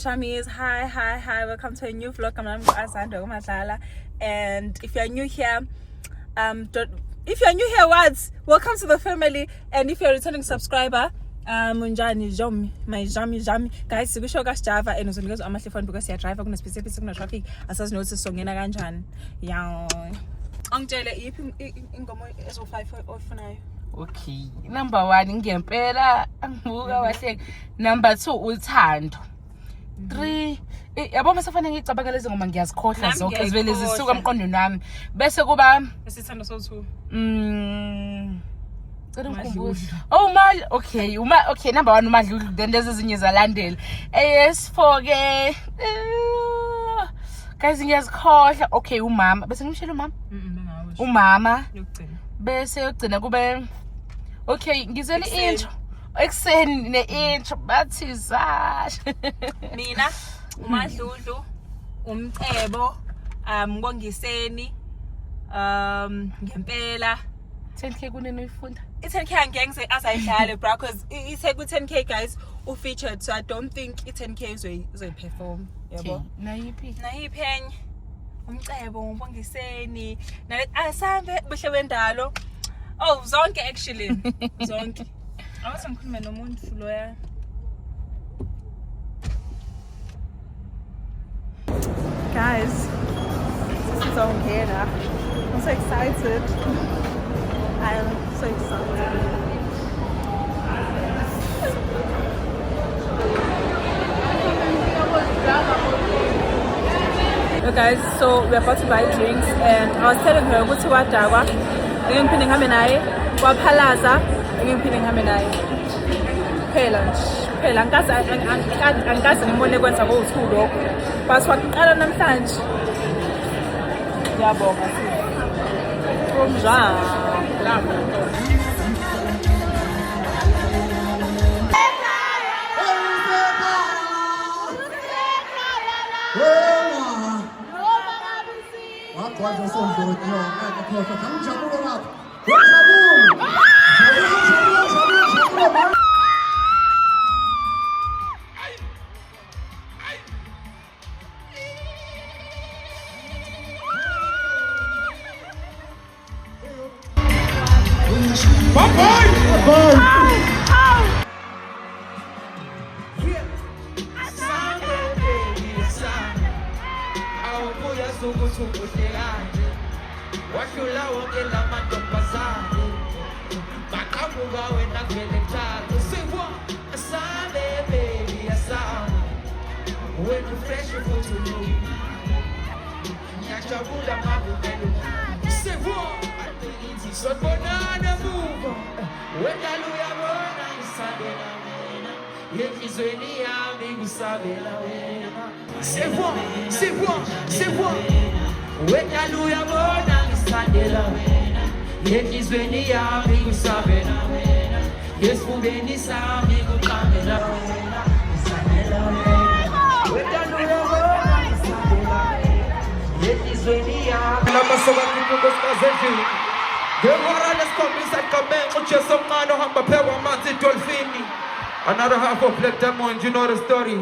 Shamis. Hi. Welcome to a new vlog. I'm Azando Madlala. And if you're new here, welcome to the family. And if you're a returning subscriber, Munjani Jom, my Jami. Guys, we show us Java and also because I'm actually fun because you're driving on a specific signal traffic. As I know, it's a song in a ganjan. Yeah. Angela, if you 5 or 9. Okay, number 1 ngempela angibuka wahle. Number 2 uthando. 3 yabo masafana ngicabanga lezi ngoma ngiyazikhohla zonke ezivele zisuka emqondweni wami bese kuba esithando so2 oh mal okay okay number 1 umadludlu then lezi ezinye zalandela AS4 ke guys ngiyazikhohla okay umama bese ngimshela umama yokugcina bese yokugcina kube okay ngizele intro ekseni ne-intro bathi zashe mina umadludlu umcebo ngongiseni ngempela 10k kunini uyifunda i-10k angeke azayidlale bra because ithe ku-10k guys u-featured so I don't think i-10k uzoyi-perform yabo nayiphi enye umcebo ngongiseni asambe buhle wendalo zonke actually zonke awuthi ngikhulume nomuntu loya guys so here I'm so excited Yo guys, so we're about to buy drinks and I was telling her ukuthi wadakwa ngiphinde ngihambe naye kwaphalaza ngiphinde ngihambe naye phela angikaze ngimone kwenza ngo2 lokho but waqala namhlanje ngiyabonga Another half of Black Diamond, you know the story.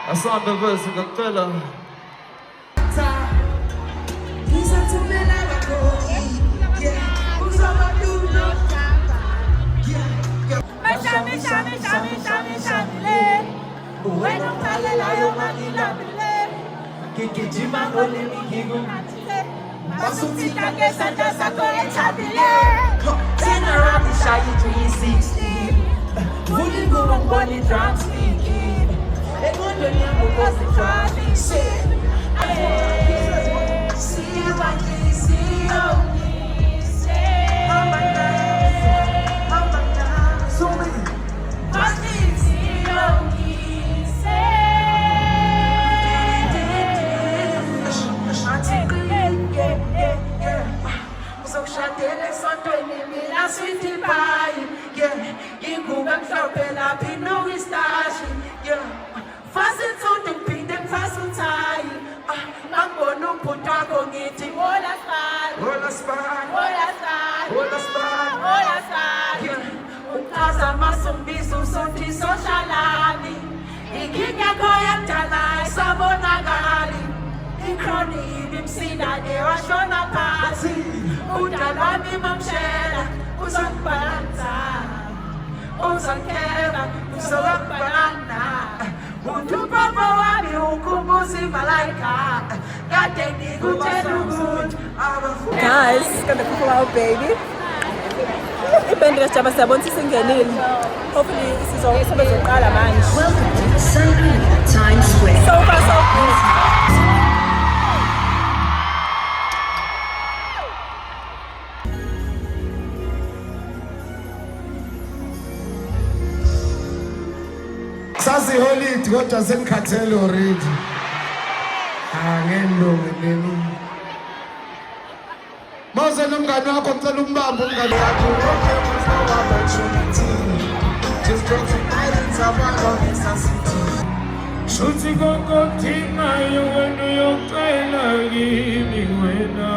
I saw the verse in the fella. Wouldn't go on body drunk speaking. They go to me because the traffic shit. See you like this, see you. So many. ingekho yakudala isabonakali ikroni ibimsila ewashona phansi udala wami mamshela uzokubhalansa uzokheba uzokubhalana umuntu papa wami ukhumbuza imalaika kade ngikutshela ukuthi Guys, it's gonna come out, baby. Ibhandi kaSjava siyabona isingenile. Hopefully sizoqala manje. Welcome to Sangria Times Square. So far so good. Sasi holiday kodwa sengikhathele already. Ngenilungu. Mase nomngane wakho ngicela umbambe umngane wakho. Just drop tonight and Savannah in City. Shuthi kokudinga wena uyocela kimi wena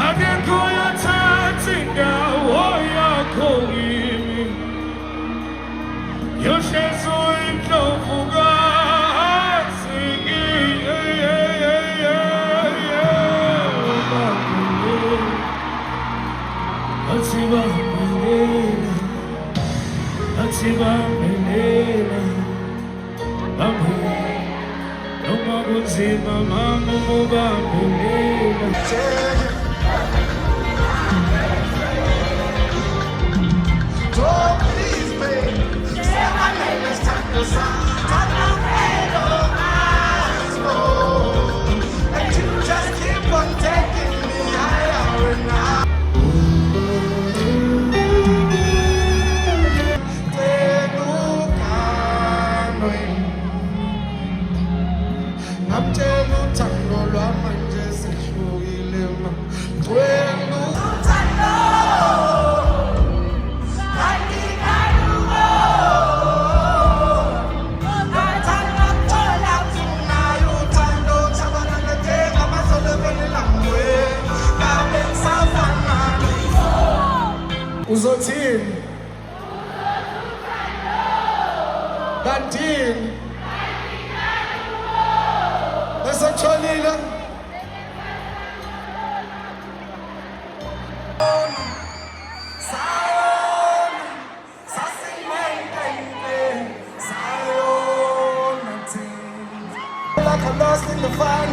akekho yathatha indawo yakho kimi yoshezo indlovukazi Atibambelela noma kunzima mama ubambelela Oh, please, babe. Say my name is Taco San. Turn your head eyes low. And you just keep on taking me higher and higher. Namtshela uthando lwami nje sehlukile ma. Wena uthando uzothini kantini esatholile like I'm lost in the fun.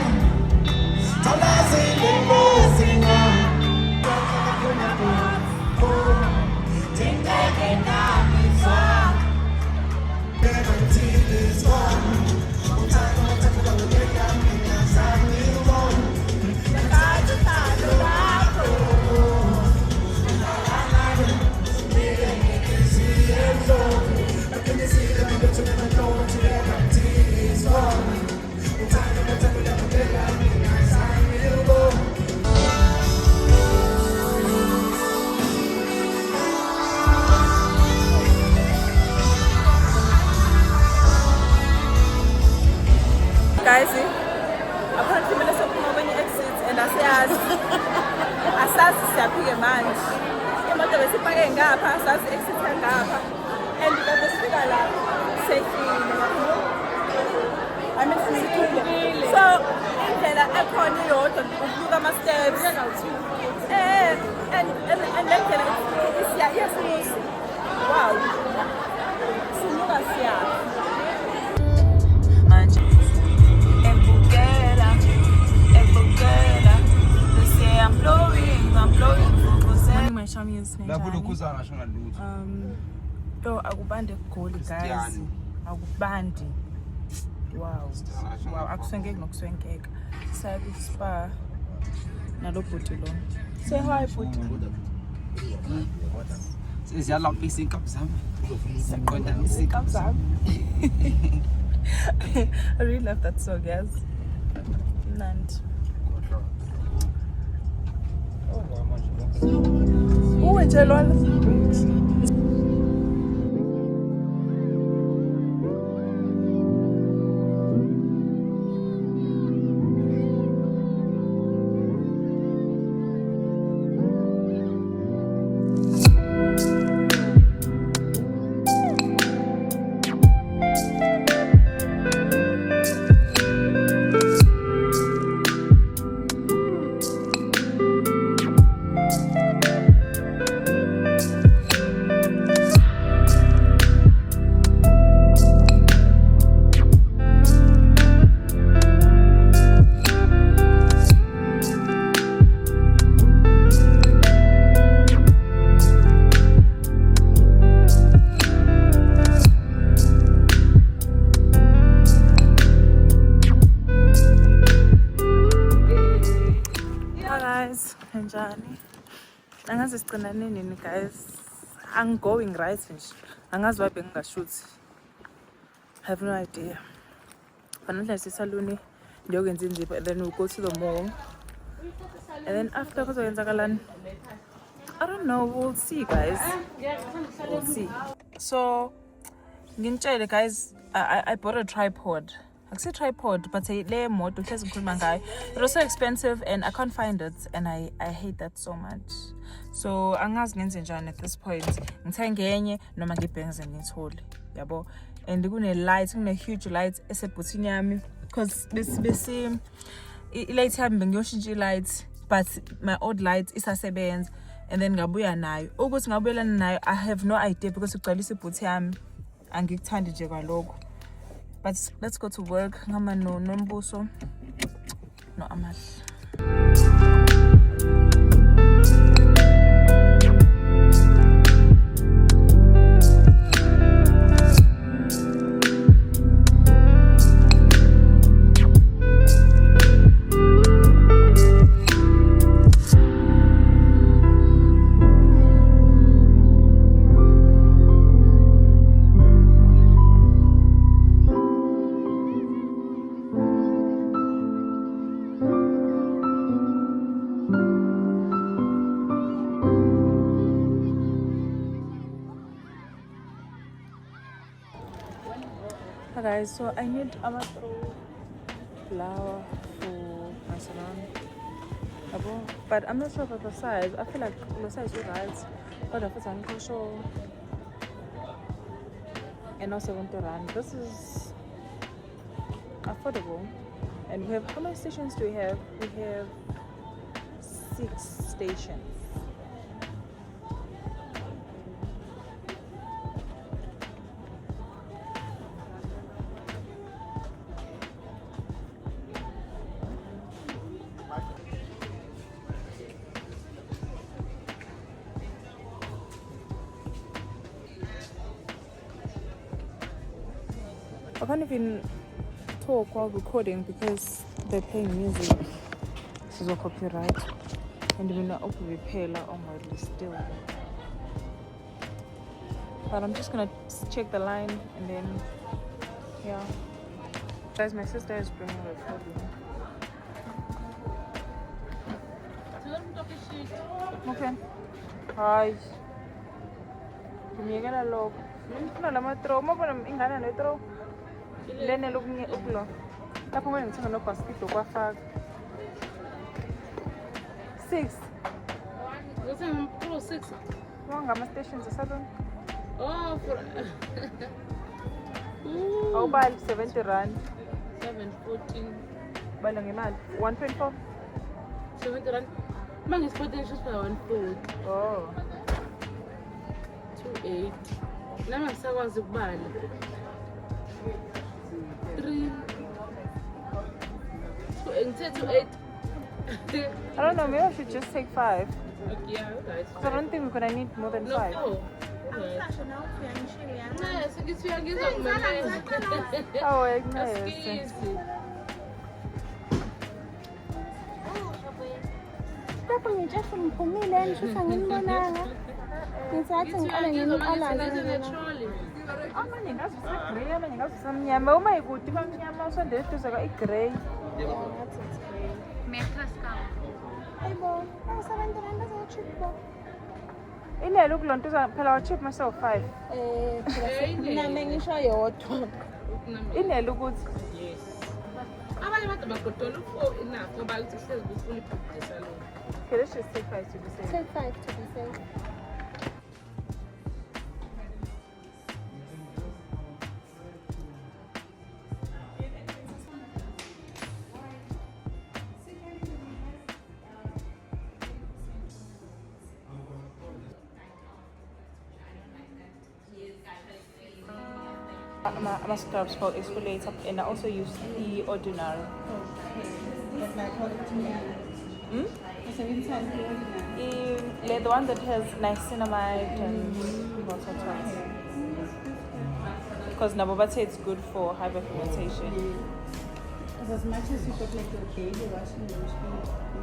Guys, apparently mina sophuma kwenye exit and asazi siyaphike manje. Imoto besipake ngapha, asazi exit ngapha. And kade sifika la sehlile. I mean sikhulile. So indlela ekhona iyodwa ukubuka ama steps. And lendlela yes. Wow. Sinuka siya. Manje my shami is yo akubande egoli guys akubandi wow akuswengeki nokuswengeka sabe spa nalo bhuti lo say hi bhuti siyalapha isikhapu sami siqonda isikhapu sami I really love that song guys Nandi nje lona Angazi sicinane nini guys. I'm going right nje. Angazi why bengingashuthi. I have no idea. Fanele sisaluni ndiyokwenza inzipho and then we'll go to the mall. And then after kuzoyenzakalani? I don't know, we'll see guys. We'll see. So ngintshele guys, I bought a tripod. I say tripod, but say le moto hlezi ngikhuluma ngayo. It was so expensive and I can't find it and I hate that so much. So angazi ngenze njani at this point. Ngithenge enye noma ngibhenze ngithole. Yabo. And kune light, kune huge light esebhuthini yami because bese i-light yami bengiyoshintsha i-light but my old light isasebenza and then ngabuya nayo. Ukuthi ngabuyelana nayo I have no idea because ugcwalisa ibhuthi yami. Angikuthandi nje kwalokho. But let's go to work. Ngama no Nombuso. No Amahle. Hi guys, so I need amathrow flour for my salon. But I'm not sure about the size. I feel like the size is right. But if it's unsure. And also 70 rand. This is affordable. And we have, how many stations do we have? We have 6 stations. I can't even talk while recording because they're playing music. This is all copyright. And we're not open repair on my list still. But I'm just gonna check the line and then, yeah. Guys, my sister is bringing the food. Okay. Hi. Give me a look. No, I'm not throw. I'm going to throw. Lene looking at Uglo. Lapho manje ngithenga no basket okwafaka. 6. What's Pro 6? Ngama stations esalon. Oh, for Awubali 70 rand. 714. Bala ngemali 124. 70 rand. Manje potential for 140. Oh. 28. Nami ngisakwazi ukubala. 3. 28. I don't know, maybe I should just take 5. Okay, yeah, guys. Because I don't think we're gonna need more than 5. No. Oh, yes. Lapho ngitshefu ngiphumile ngishisa nginibonanga. Ngisathi ngiqale nginiqalaze. Amanye ngazisa grey, amanye ngazisa mnyama. Uma ikude bamnyama usondele eduze ka igrey. Hayibo, awusebenza rand ezochipho. Inele ukulonto phela wa chip myself 5. Mina mengisho yodwa. Inele ukuthi Abanye abantu bagodola u4 enough ngoba uthi hlezi kufuna ibhuti salon. okay, let's just take 5 to be safe. Take 5 to be safe. My scrubs called exfoliator and I also use the ordinary. The one that has niacinamide and water tons. Because Nabobate it's good for hyperpigmentation. As much as you got like your daily washing, you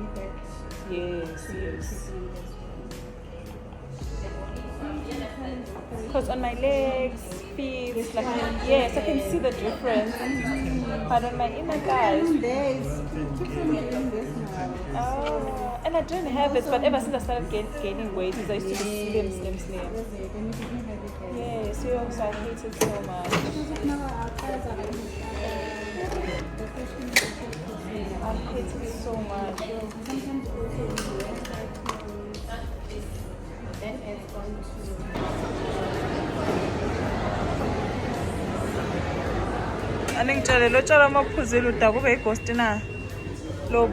need that. Yes. Because on my legs, feet, it's like, yes, I can see the difference. But on my inner thighs, oh, and I didn't have it, but ever since I started gaining weight, I used to be slim. Yes, so I hate it so much. I hate it so much. Anengitshele lo tshala amaphuzela uda kube ighost na lo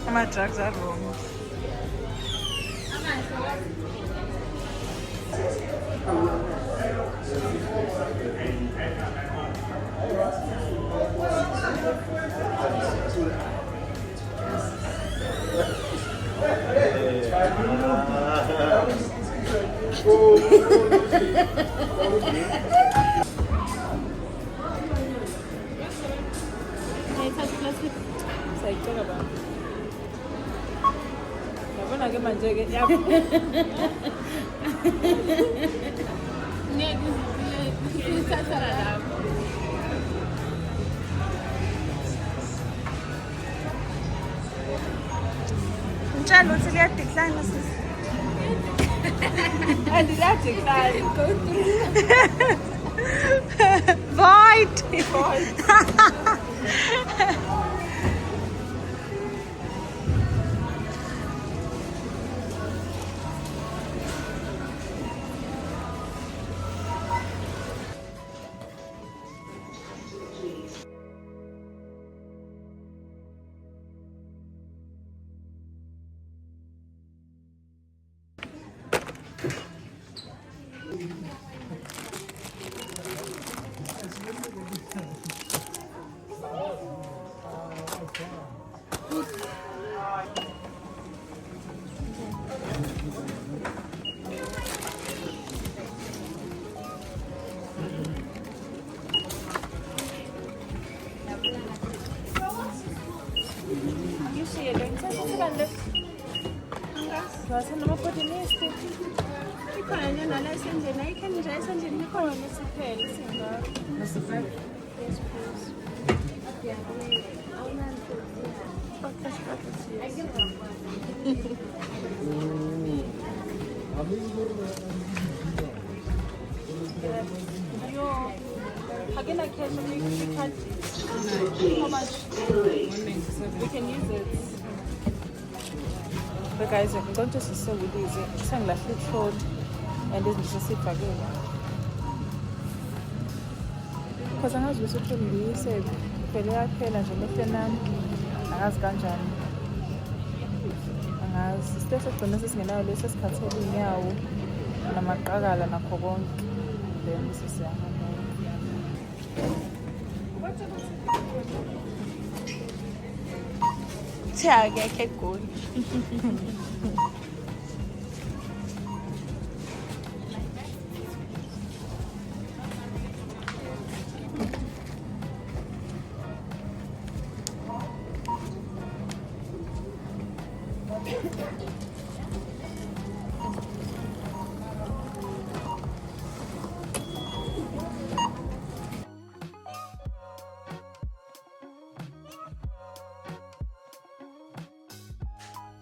ama drugs are wrong. Yabona ke manje ke Njalo uthi liyadecline sisi. And liyadecline. Go through. Void. Again, I can how much? We can use it. But guys, I'm going to see with this. It's like a flip fold, and this is just it again. Because I'm not supposed to be said, Pelia Pella, Jonathan, as Ganjan. As Stephen Tonesis now, let's just cut it now. Namakaga and a Kobon. Then this is I get going.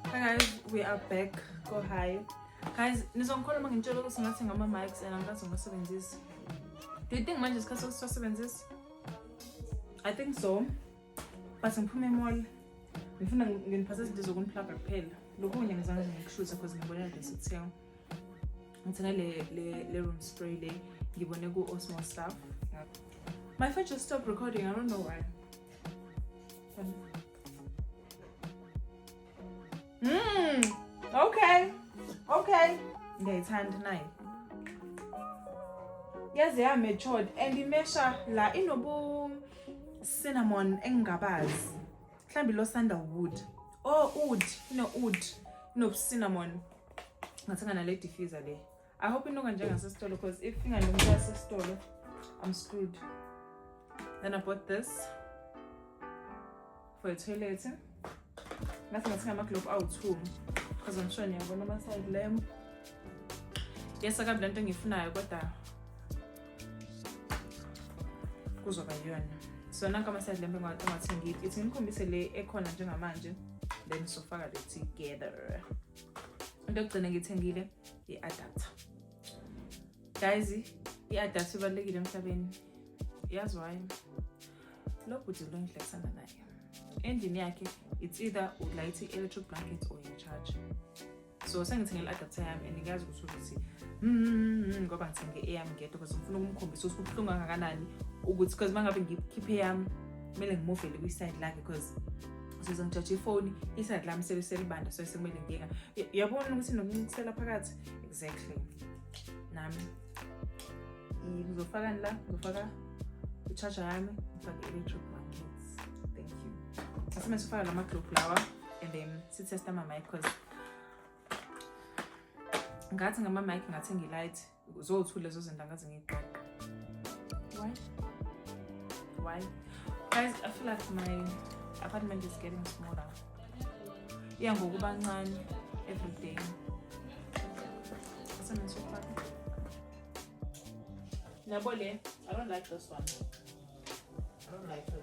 Hi guys, we are back. Go hi. Guys, nizongikhuluma ngintshela ukuthi ngathi ngama mics and angikaze ngisebenzise. Do you think manje isikhathi sokusebenzisa? I think so. But ngiphume mall. Ngifuna nginiphathe izinto zokunipluga kuphela. Lokho nje ngizange ngikushuza because ngibona lesithenga. Ngithena le room spray le ngibone ku Osmo stuff. My phone just stopped recording. I don't know why. Okay. Ngiyayithanda nayo. Yaze ya matured and imesha la inobu cinnamon engabazi. Mhlambi lo sandalwood. Oh, oud, oud. No cinnamon. Ngathenga na le diffuser le. I hope inoka njengasesitolo because if inganomntwana sesitolo, I'm screwed. Then I bought this for a toilet. Nothing ama globe out home. because I'm sure niyabona ama-side lamp. Yes, akabi lento engiyifunayo kodwa kuzoba yiyona. So nanka ama-side lamp engathengile. Ithi ngikhombise le ekhona njengamanje, then sofaka le together. Into yokugcina ngithengile i-adapter. Guys, i-adapter ibalulekile emhlabeni. Yazi why? Lo bhuti lo ngihlekisana naye. Endlini yakhe, it's either ulight electric blanket or in-charge. So sengithengile i-adapter yami and ngiyazi ukuthi ngoba ngithenge eyami ngedwa because ngifuna ukumkhombisa ukuthi kubuhlungu kangakanani ukuthi because mangabe ngikhiphe yami kumele ngimuvele kwi-side lakhe because size ngijudge ifoni iside lami selibanda so sekumele ngiyeka. Yabona ukuthi nokunisela phakathi exactly. Nami ngizofaka la, ngizofaka i-charger yami, ngifake electric blankets. Thank you. Asime sifaka lama glow flower and then sitesta ama mic because ngathi ngama mic ngathenga i-light uzothula lezo zinto ngathi ngiqoqa. Why? Guys, I feel like my apartment is getting smaller. Yeah, ngokuba ncane every day. Asime sifaka. Nabole, I don't like this one. I don't like it.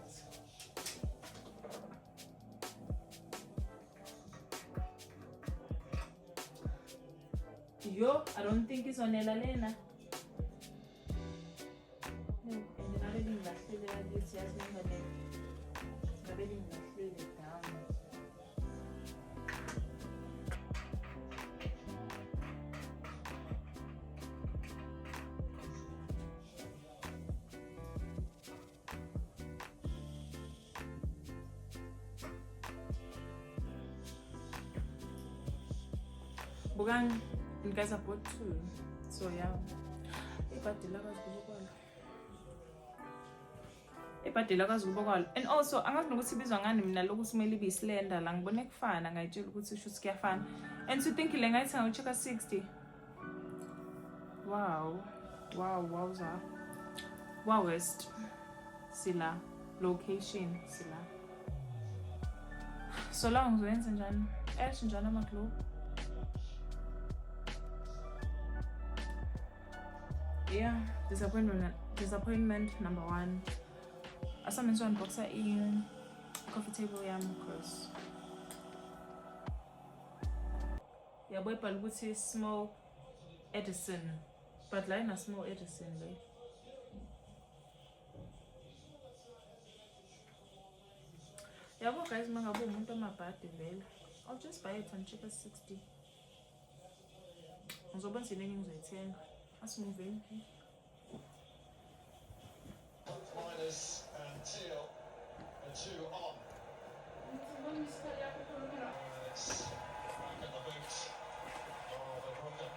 Yo, I don't think it's on Elalena. And then I didn't like this. Yes, I didn't like it down. Bukan, you guys are bought two. So yeah. And also, angazi nokuthi ibizwa ngani mina lokuthi kumele ibe slender la ngibone kufana ngayitshela ukuthi shoot kuyafana. And so think le ngathi ngacheka 60. Wow. Wowza. Wowest. Sila location sila. So long ngizoyenza njani? Njani ama globe. Yeah, disappointment number 1. Asame nso unboxa coffee table yami because yabo ibhala ukuthi small Edison, but la ina small Edison le. Yabo guys, mangabe umuntu omabhadi vele, I'll just buy it on cheaper 60. Ngizobona sinini ngizoyithenga. Let's move in. Minus and Teal, and 2 on. It's back at the boot. Oh, the broken.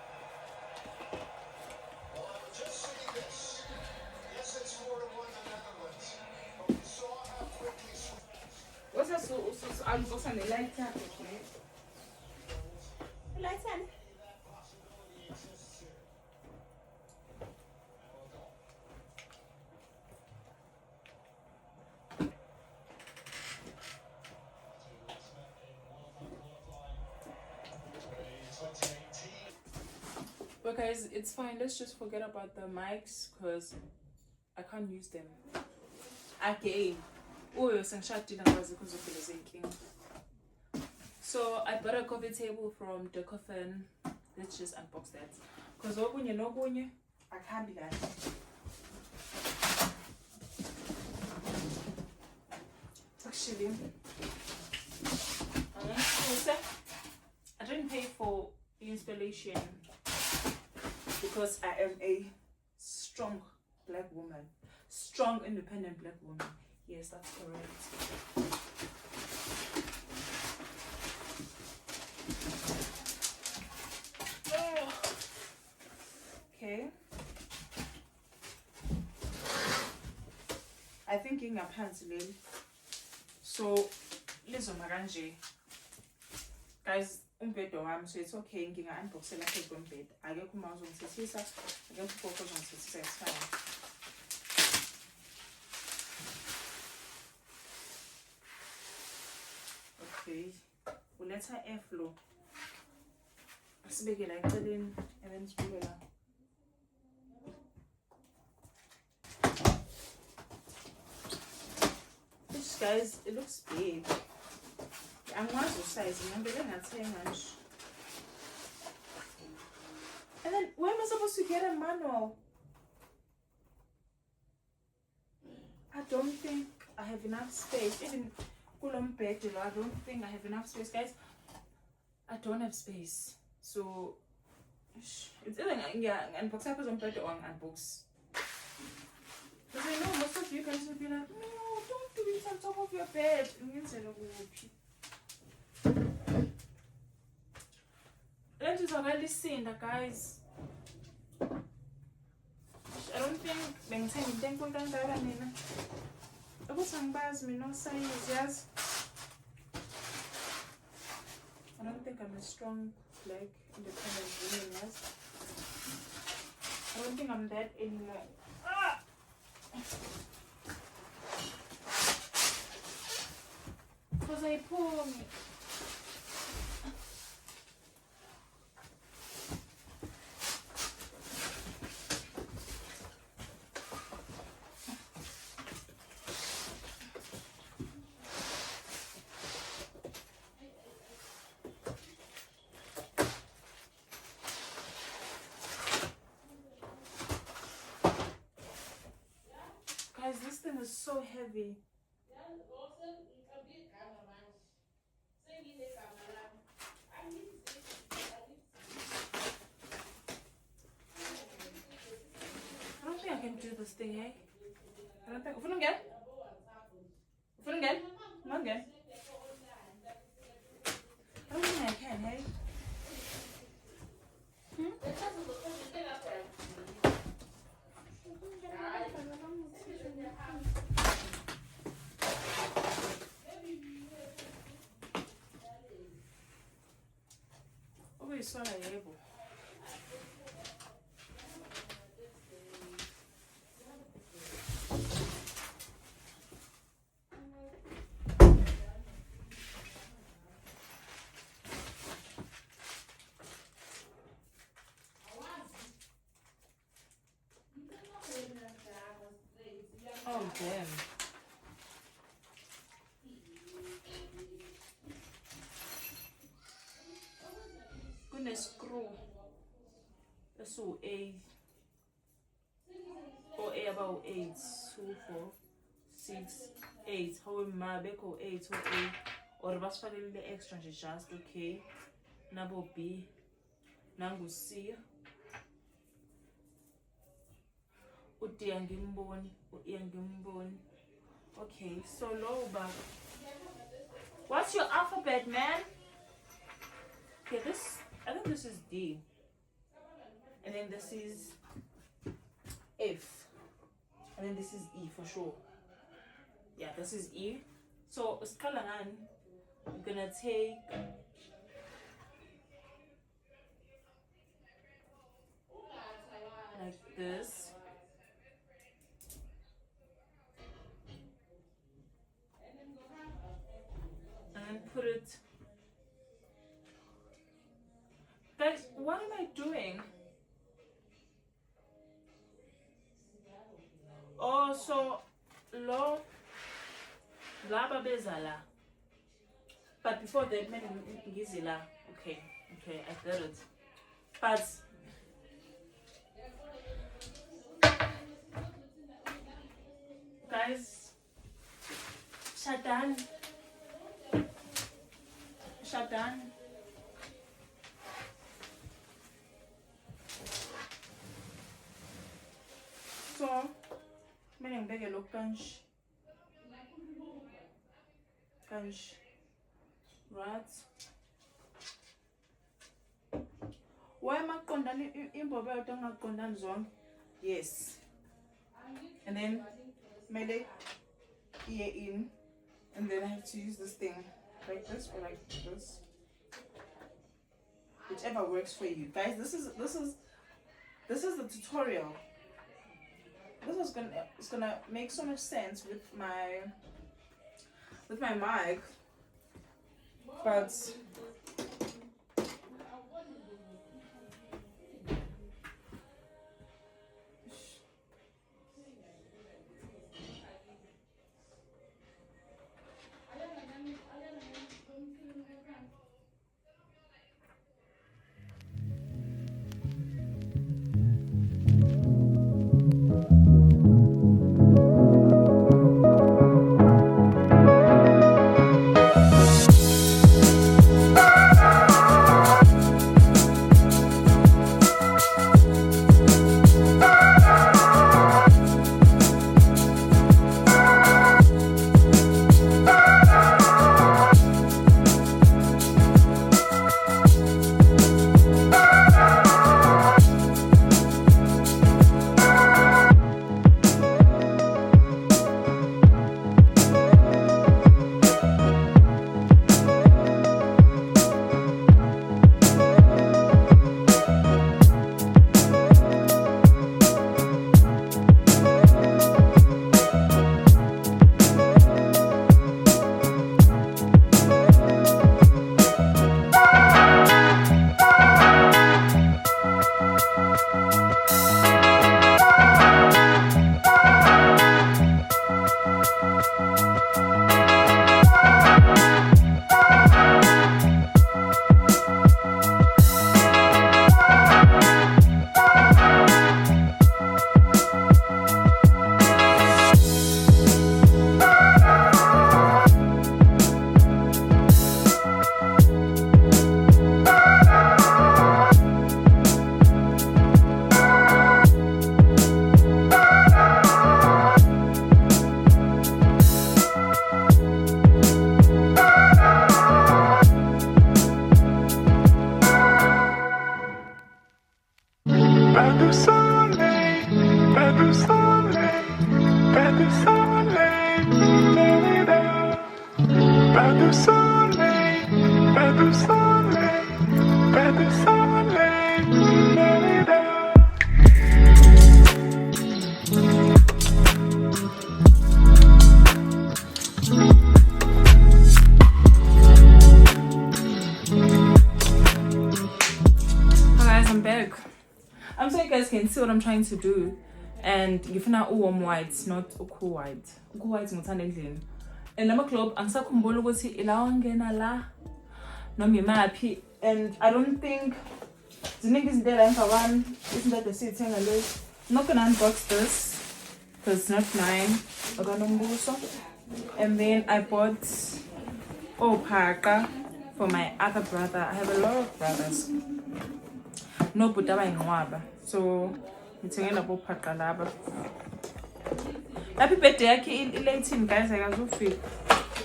Well, I was just saying this. Yes, it's 4-1 the Netherlands, but we saw how quickly. What's that? So I'm going to light up. Light on. But guys, it's fine. Let's just forget about the mics because I can't use them. Okay. Oh, you're because of the zinking. So I bought a coffee table from the coffin. Let's just unbox that. Because I can't be that. Actually, I didn't pay for the installation because I am a strong black woman. Strong, independent black woman. Yes, that's correct. Okay. I think ingaphansi leli. So, lizoma kanje. Guys, umbhedo wami, so it's okay nginga-unboxela phezu kombhedo. Akekho uma uzongithethisa, akekho ugogo uzongithethisa, it's fine. Okay. Uletha airflow Sibeke la eceleni and then sibeke la. This guys, it looks big. I'm not so size, remember they're not saying much. And then where am I supposed to get a manual? I don't think I have enough space. Even Kulombedelo, I don't think I have enough space, guys. I don't have space. So it's either unbox up on bed or unbox. Because I know most of you guys will be like, no, don't do it on top of your bed. That is already seen, guys. I don't think I'm saying I was on bars, me no size, yes. I don't think I'm a strong, like, independent woman, yes. I don't think I'm that anymore. Ah! Because I pull me. Guys, this thing is so heavy. I don't think I can do this thing, eh? I don't think. Open again. Open again. Come on again. I don't think I can, eh? Sola yebo. Oh damn. Screw so 8 or A about 8 2 4 6 8 how my beko 8 or 8 or basifakele le extra nje just okay nabo B nangu C uDi angimboni uyangimboni. Okay, so low back. What's your alphabet, man? Okay, this I think this is D. And then this is F. And then this is E for sure. Yeah, this is E. So Skalangan, I'm gonna take like this. And then put it. Guys, what am I doing? Oh, so low laba bezala. But before that, maybe gizila. Okay, I got it. But guys, Shadan. So, I'm going to look kanj, right? Why am I condoning imbobe don't condone zone? Yes. And then mele ear in, and then I have to use this thing like this or like this. Whichever works for you. Guys, this is the tutorial. This is gonna make so much sense with my mic, but I'm back. I'm so you guys can see what I'm trying to do. And if not warm white, not cool white. Cool white is ngithanda. And lama globe angisakhumbula ukuthi ilawa ngena la noma imapi, and I don't think ziningi izinto la emva kwami izinto esithenga lezi. I'm not gonna unbox this because it's not mine. Okanombuso. And then I bought Paka for my other brother. I have a lot of brothers. No butaba inqwaba. So ngithengela Paka laba. Happy birthday yakhe i-18 guys, akazufika.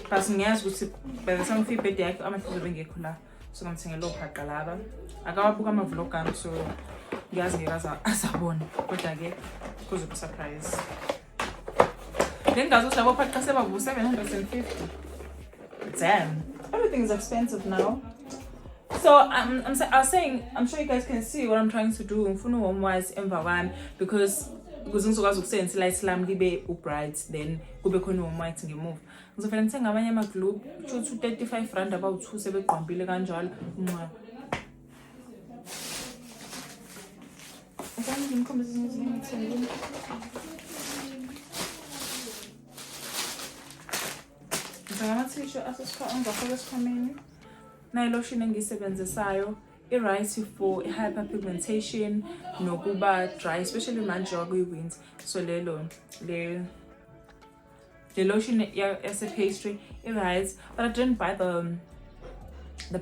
But ngiyazi ukuthi by the time ufika birthday yakhe amahluzo bengekho la. So ngithengela Paka laba. Akawabuka ama vlog ami, so ngiyazi ngeke azabona. Kodwa ke kuzoba surprise. Then guys, labo Paka sebabu 750. Damn. Everything is expensive now. So I was saying, I'm sure you guys can see what I'm trying to do. Ngifuna warm wise emva kwami because ngizokwazi ukusebenzisa light slam libe bright, then kube khona warm white ngemove. Ngizofela ngithenga amanye ama glue, 235 rand about 2 sebeqombile kanjalo. Ngizama ngimkhombisa ngizithengile. Ngizama tissue asesifaka ngafaka esikhwameni. Na lotion engisebenzisayo i-right for hyperpigmentation nokuba dry, especially manje kuyi-winter. So the lotion as a pastry i-right, but I didn't buy the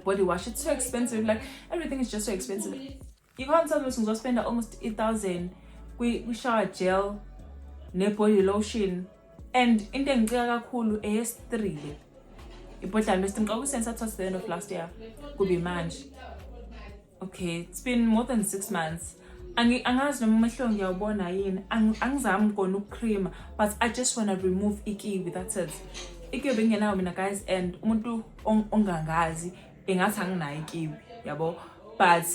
body wash. It's so expensive. Like everything is just so expensive. You can't tell me to spend almost 8,000 we shower gel ne body lotion, and into engicika kakhulu eyes3 ibhodlana besingqa kusenza towards the end of last year kubi manje. Okay, it's been more than 6 months. Angazi noma amehlo ngiyawubona yini, angizami kona ukucream, but I just want to remove ikiwi. That's it. Ikiwi bengenayo mina guys, and umuntu ongangazi engathi anginayo ikiwi yabo, but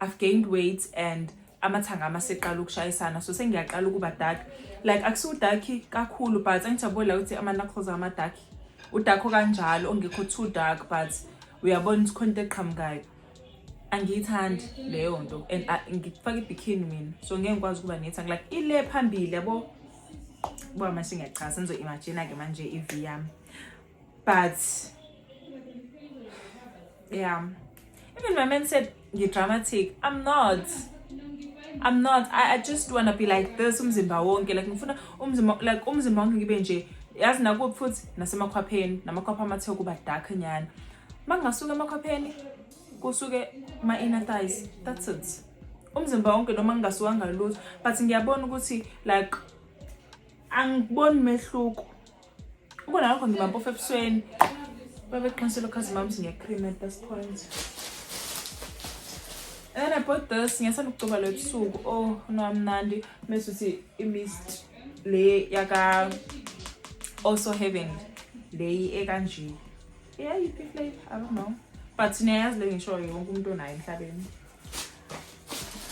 I've gained weight and amathanga amaseqala ukushayisana, so sengiyaqala ukuba dark. Like akusu dark kakhulu, but angijabula ukuthi ama knuckles ama dark. Udakho kanjalo ongekho too dark, but uyabona ukuthi khona eqhamukayo. Angiyithandi leyo nto, and ngifaka ibikini mina, so ngeke ngikwazi ukuba nethanga like ile phambili yabo. Buba manje ngiyachaza senzo imagine ke manje iV yami, but yeah, even my man said you're dramatic. I'm not. I just want to be like this umzimba wonke, like ngifuna umzimba, like umzimba wonke ngibe nje yazi nakuphi futhi nasemakhwapheni, namakhwapha amathe kuba dark nyana. Mangasuka emakhwapheni kusuke my inner thighs. That's it. Umzimba wonke noma ngasuka ngalutho, but ngiyabona ukuthi like angiboni mehluko. Ubona lokho ngimampofu ebusweni. Babeqinisele cause mom ngiyacream at this point. And then I bought this. Ngiyasanda ukucoba lo ebusuku. Oh no, amnandi. Mase uthi i-mist le yaka also having le ekanje. Yeah, you pick like I don't know. But niyazi le ngisho yonke umuntu onayo emhlabeni.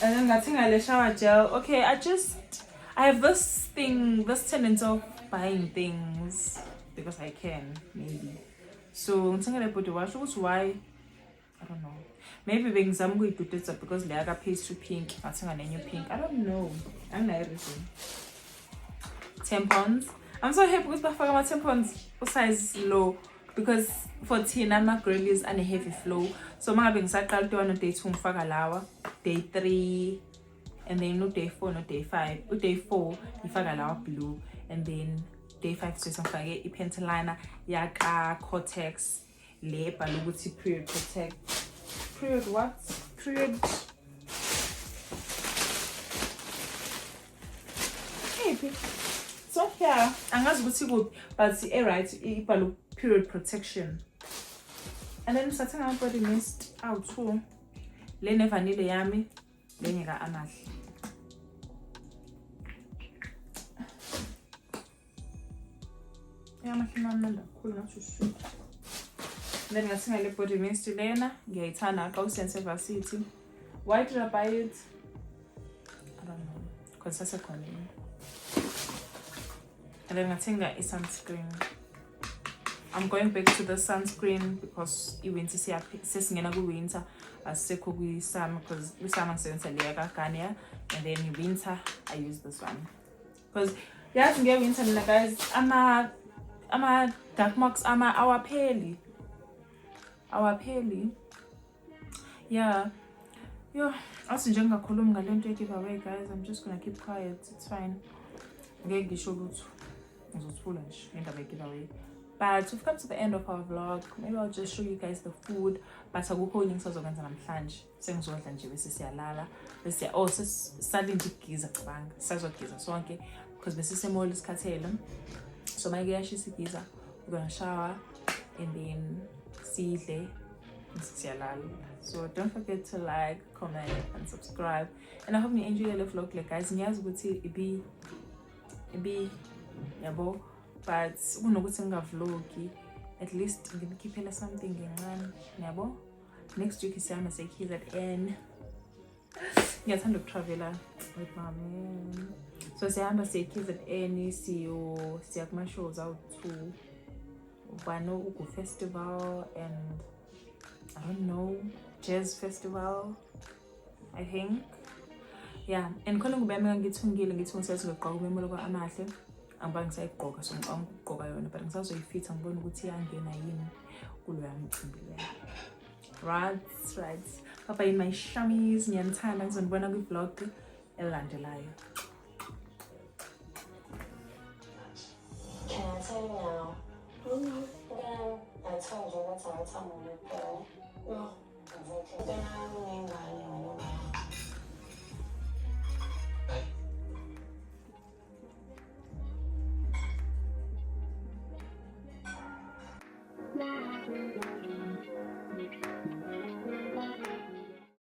And then ngathenga le shower gel. Okay, I have this tendency of buying things because I can, maybe. So ngithenga le body wash. Why? I don't know. Maybe bengizama ukuyidudisa because le aka pastry pink ngathenga nenye pink. I don't know. Angina everything. Tampons. I'm so happy because bafaka ama tampons size low because for thina ama girlies ane heavy flow. So mangabe ngisaqala day 1 no day 2 ngifaka lawa, day 3 and then no day 4 no day 5. Day 4 ngifaka lawa blue, and then day 5 so ngifake i-pentaliner yaka Cortex le bhala ukuthi period protect. Period what? Period. Hey, so here, angazi ukuthi kuphi, but right, ibhala period protection. And then starting out body mist out too. Le nevanile yami, le ngeka amahle. Yeah, amahle namnandi kakhulu ngathi sweet. then ngathenga le body mist lena ngiyayithanda Gaussian Varsity. Why did I buy it? I don't know, because that's a con. And then ngathenga a sunscreen. I'm going back to the sunscreen because winter sesingena ku-winter asekho kwi-summer, because kwi-summer ngisebenzisa leya kaGarnier, and then winter I use this one because yazi nge-winter mina guys ama dark marks awapheli. Yeah, yo athi nje ngingakhulumi ngalento ye-giveaway guys, I'm just gonna keep quiet, it's fine. Ngeke ngisho lutho ngizothula nje ngendaba ye-giveaway. But we've come to the end of our vlog. Maybe I'll just show you guys the food. But akukho ngisazokwenza namhlanje. Sengizodla nje bese siyalala. Bese sadly ngigiza cabanga. Sazogiza sonke because bese semall isikhathele. So my kuyashisa igiza. We're gonna shower and then sidle siyalala. So don't forget to like, comment and subscribe. And I hope you enjoy the vlog like guys. Ngiyazi ukuthi ibi yabo. But unokuthi ngavlogi, at least ngikhiphela something ngencane yabo. Next week isiyama se-KZN. Ngiyathanda ukutravela with my man. So siyahamba se-KZN, siya kuma-shows awu-2. One ugu festival and I don't know, jazz festival, I think. Yeah, and khona ngubeme ngithungile ngithi ngisethi ngigqoka umemulo kwa amahle. Angibanga ngisayigqoka so ngicanga ukugqoka yona, but ngisazoyifitha ngibona ukuthi iyangena yini kulo yami imicimbi leyo. Right. Papa in my shummies, ngiyanithanda, ngizonibona kwi-vlog elandelayo. Can I tell you now? I told you that's how I told you.